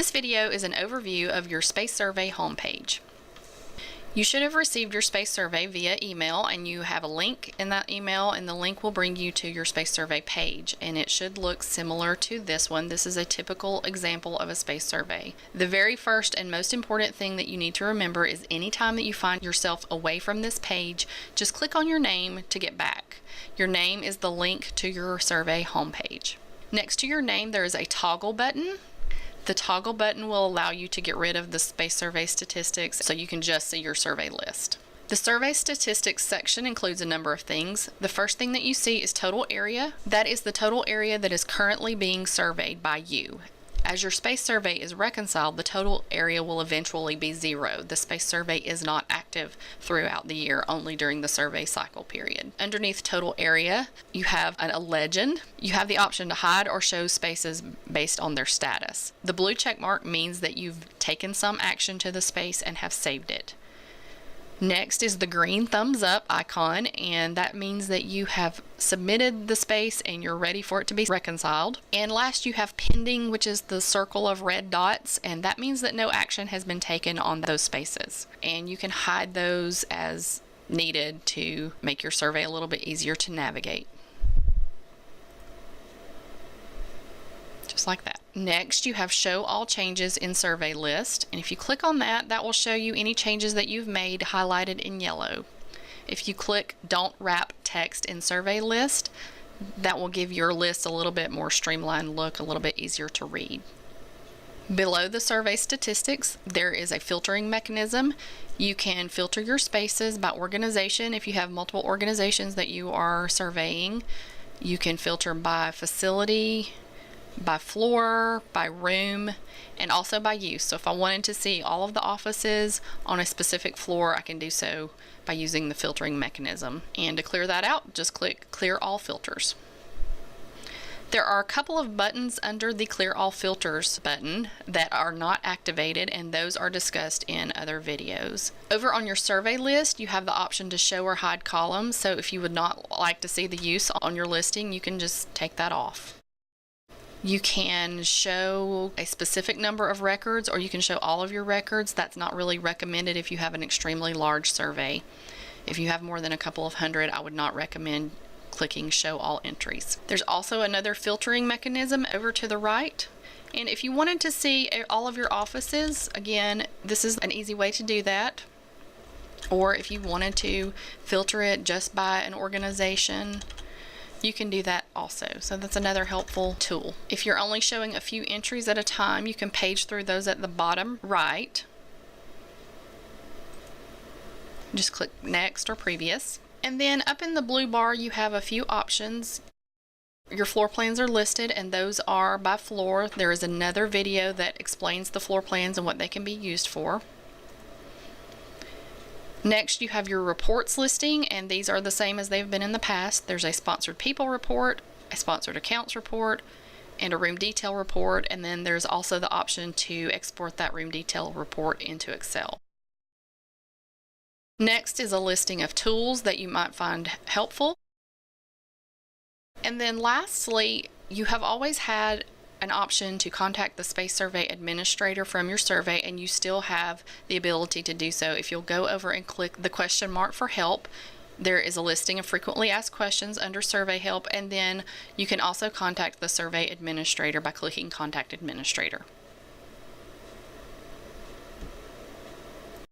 This video is an overview of your space survey homepage. You should have received your space survey via email, and you have a link in that email, and the link will bring you to your space survey page, and it should look similar to this one. This is a typical example of a space survey. The very first and most important thing that you need to remember is anytime that you find yourself away from this page, just click on your name to get back. Your name is the link to your survey homepage. Next to your name, there is a toggle button. The toggle button will allow you to get rid of the space survey statistics so you can just see your survey list. The survey statistics section includes a number of things. The first thing that you see is total area. That is the total area that is currently being surveyed by you. As your space survey is reconciled, the total area will eventually be 0. The space survey is not active throughout the year, only during the survey cycle period. Underneath total area, you have a legend. You have the option to hide or show spaces based on their status. The blue check mark means that you've taken some action to the space and have saved it. Next is the green thumbs up icon, and that means that you have submitted the space and you're ready for it to be reconciled. And last, you have pending, which is the circle of red dots, and that means that no action has been taken on those spaces. And you can hide those as needed to make your survey a little bit easier to navigate. Just like that. Next, you have show all changes in survey list, and if you click on that, that will show you any changes that you've made highlighted in yellow. If you click don't wrap text in survey list, that will give your list a little bit more streamlined look, a little bit easier to read. Below the survey statistics, there is a filtering mechanism. You can filter your spaces by organization if you have multiple organizations that you are surveying. You can filter by facility, by floor, by room, and also by use. So if I wanted to see all of the offices on a specific floor, I can do so by using the filtering mechanism. And to clear that out, just click Clear All Filters. There are a couple of buttons under the Clear All Filters button that are not activated, and those are discussed in other videos. Over on your survey list, you have the option to show or hide columns. So if you would not like to see the use on your listing, you can just take that off. You can show a specific number of records, or you can show all of your records. That's not really recommended if you have an extremely large survey. If you have more than a couple of hundred, I would not recommend clicking Show All Entries. There's also another filtering mechanism over to the right. And if you wanted to see all of your offices, again, this is an easy way to do that. Or if you wanted to filter it just by an organization, you can do that also. So that's another helpful tool. If you're only showing a few entries at a time, you can page through those at the bottom right. Just click Next or Previous. And then up in the blue bar, you have a few options. Your floor plans are listed, and those are by floor. There is another video that explains the floor plans and what they can be used for. Next, you have your reports listing, and these are the same as they've been in the past. There's a sponsored people report, a sponsored accounts report, and a room detail report, and then there's also the option to export that room detail report into Excel. Next is a listing of tools that you might find helpful. And then lastly, you have always had an option to contact the space survey administrator from your survey, and you still have the ability to do so. If you'll go over and click the question mark for help, there is a listing of frequently asked questions under survey help, and then you can also contact the survey administrator by clicking Contact Administrator.